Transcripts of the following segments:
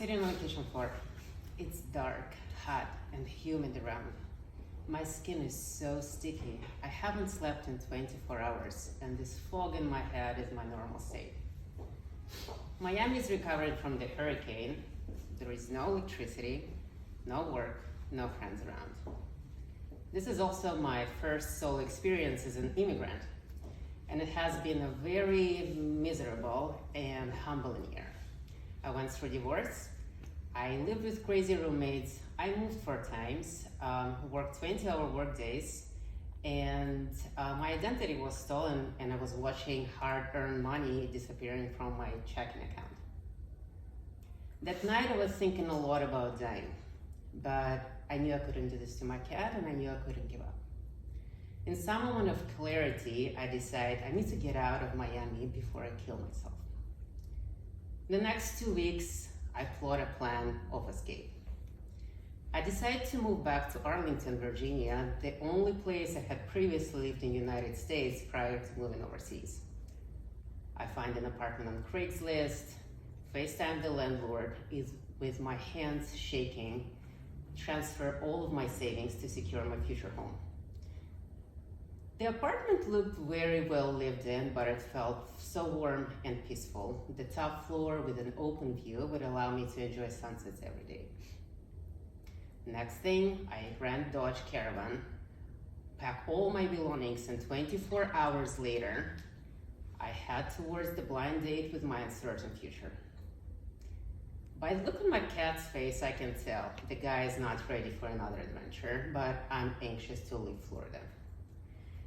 sitting on the kitchen floor. It's dark, hot, and humid around. My skin is so sticky. I haven't slept in 24 hours, and this fog in my head is my normal state. Miami is recovering from the hurricane. There is no electricity, no work, no friends around. This is also my first solo experience as an immigrant, and it has been a very miserable and humbling year. I went through divorce. I lived with crazy roommates. I moved 4 times, worked 20-hour work days, and my identity was stolen, and I was watching hard-earned money disappearing from my checking account. That night I was thinking a lot about dying, but I knew I couldn't do this to my cat, and I knew I couldn't give up. In some moment of clarity, I decided I need to get out of Miami before I kill myself. The next 2 weeks, I plot a plan of escape. I decided to move back to Arlington, Virginia, the only place I had previously lived in the United States prior to moving overseas. I find an apartment on Craigslist, FaceTime the landlord with my hands shaking, transfer all of my savings to secure my future home. The apartment looked very well lived in, but it felt so warm and peaceful. The top floor with an open view would allow me to enjoy sunsets every day. Next thing, I rent Dodge Caravan, pack all my belongings, and 24 hours later, I head towards the blind date with my uncertain future. By the look on my cat's face, I can tell the guy is not ready for another adventure, but I'm anxious to leave Florida.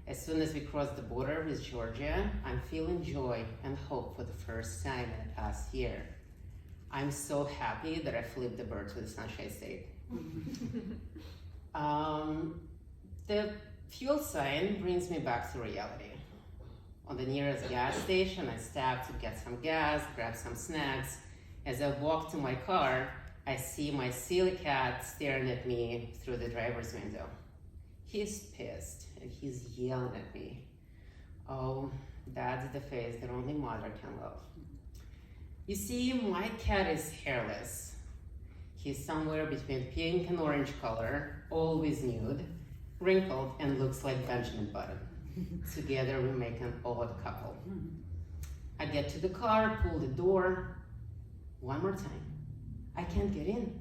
As soon as we cross the border with Georgia, I'm feeling joy and hope for the first time in the past year. I'm so happy that I flipped the bird to the Sunshine State. The fuel sign brings me back to reality. On the nearest gas station, I stop to get some gas, grab some snacks. As I walk to my car, I see my silly cat staring at me through the driver's window. He's pissed and he's yelling at me. Oh, that's the face that only mother can love. You see, my cat is hairless. He's somewhere between pink and orange color, always nude, wrinkled, and looks like Benjamin Button. Together we make an odd couple. I get to the car, pull the door. One more time. I can't get in.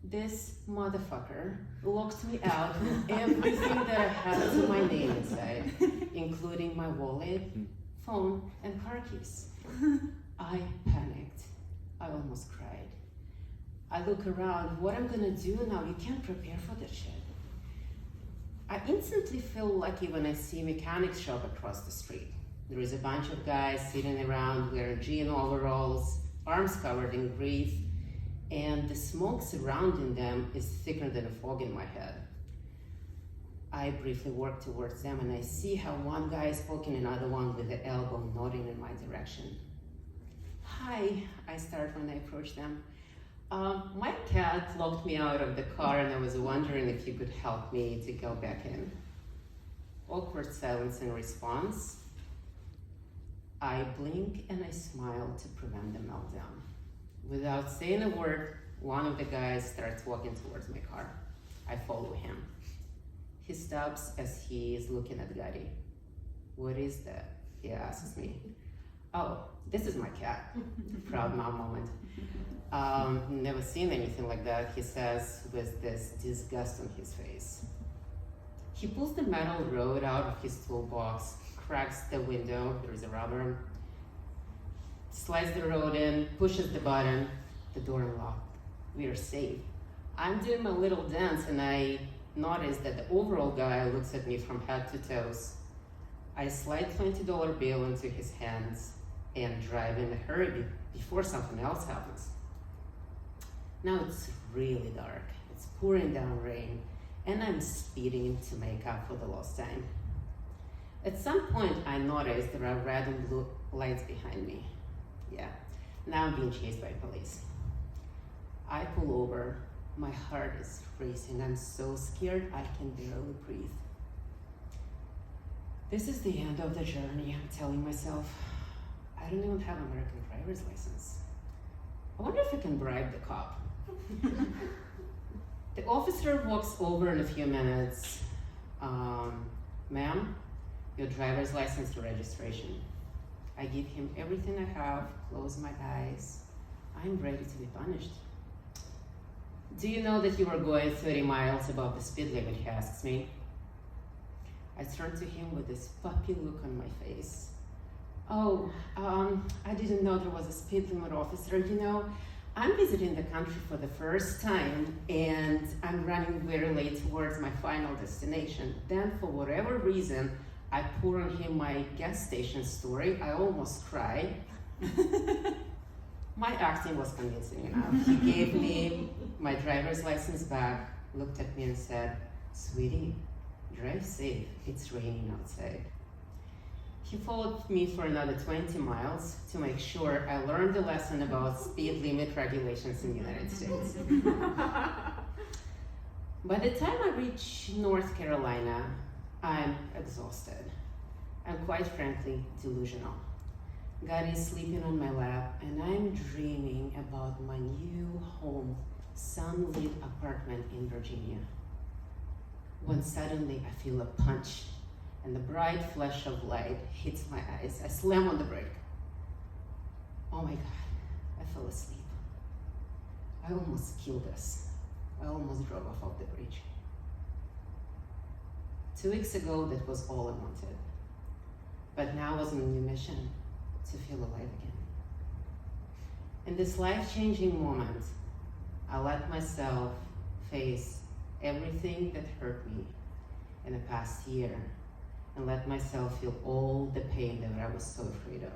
This motherfucker locked me out with everything that I had to my name inside, including my wallet, phone, and car keys. I panicked. I almost cried. I look around, what I'm gonna do now? You can't prepare for that shit. I instantly feel lucky when I see a mechanic shop across the street. There is a bunch of guys sitting around wearing jean overalls, arms covered in grease, and the smoke surrounding them is thicker than a fog in my head. I briefly walk towards them and I see how one guy is poking another one with the elbow nodding in my direction. Hi, I start when I approach them. My cat locked me out of the car and I was wondering if you could help me to go back in. Awkward silence in response. I blink and I smile to prevent the meltdown. Without saying a word, one of the guys starts walking towards my car. I follow him. He stops as he is looking at Gadi. What is that? He asks me. Oh, this is my cat. Proud mom moment. Never seen anything like that, he says with this disgust on his face. He pulls the metal rod out of his toolbox, cracks the window, there is a rubber, slides the rod in, pushes the button, the door unlocked. We are safe. I'm doing my little dance and I notice that the overall guy looks at me from head to toes. I slide $20 bill into his hands and drive in a hurry before something else happens. Now it's really dark. It's pouring down rain and I'm speeding to make up for the lost time. At some point I notice there are red and blue lights behind me. Yeah, now I'm being chased by police. I pull over, my heart is racing, I'm so scared I can barely breathe. This is the end of the journey, I'm telling myself. I don't even have an American driver's license. I wonder if I can bribe the cop. The officer walks over in a few minutes. Ma'am, your driver's license and registration. I give him everything I have, close my eyes. I'm ready to be punished. Do you know that you were going 30 miles above the speed limit, he asks me. I turn to him with this puppy look on my face. Oh, I didn't know there was a speed limit officer. You know, I'm visiting the country for the first time and I'm running very late towards my final destination. Then for whatever reason, I pour on him my gas station story. I almost cry. My acting was convincing enough. He gave me my driver's license back, looked at me and said, "Sweetie, drive safe, it's raining outside." He followed me for another 20 miles to make sure I learned the lesson about speed limit regulations in the United States. By the time I reach North Carolina, I'm exhausted and quite frankly delusional. God is sleeping on my lap and I'm dreaming about my new home, sunlit apartment in Virginia. When suddenly I feel a punch and the bright flash of light hits my eyes. I slam on the brake. Oh my God, I fell asleep. I almost killed us. I almost drove off the bridge. 2 weeks ago, that was all I wanted. But now I was on a new mission, to feel alive again. In this life-changing moment, I let myself face everything that hurt me in the past year and let myself feel all the pain that I was so afraid of.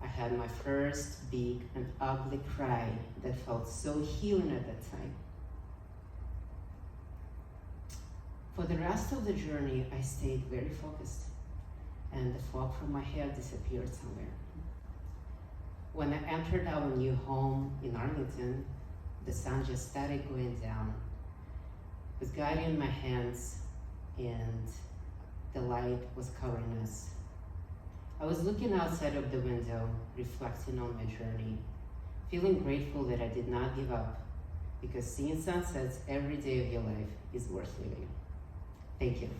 I had my first big and ugly cry that felt so healing at that time. For the rest of the journey, I stayed very focused and the fog from my head disappeared somewhere. When I entered our new home in Arlington, the sun just started going down. With God in my hands and the light was covering us. I was looking outside of the window, reflecting on my journey, feeling grateful that I did not give up, because seeing sunsets every day of your life is worth living. Thank you.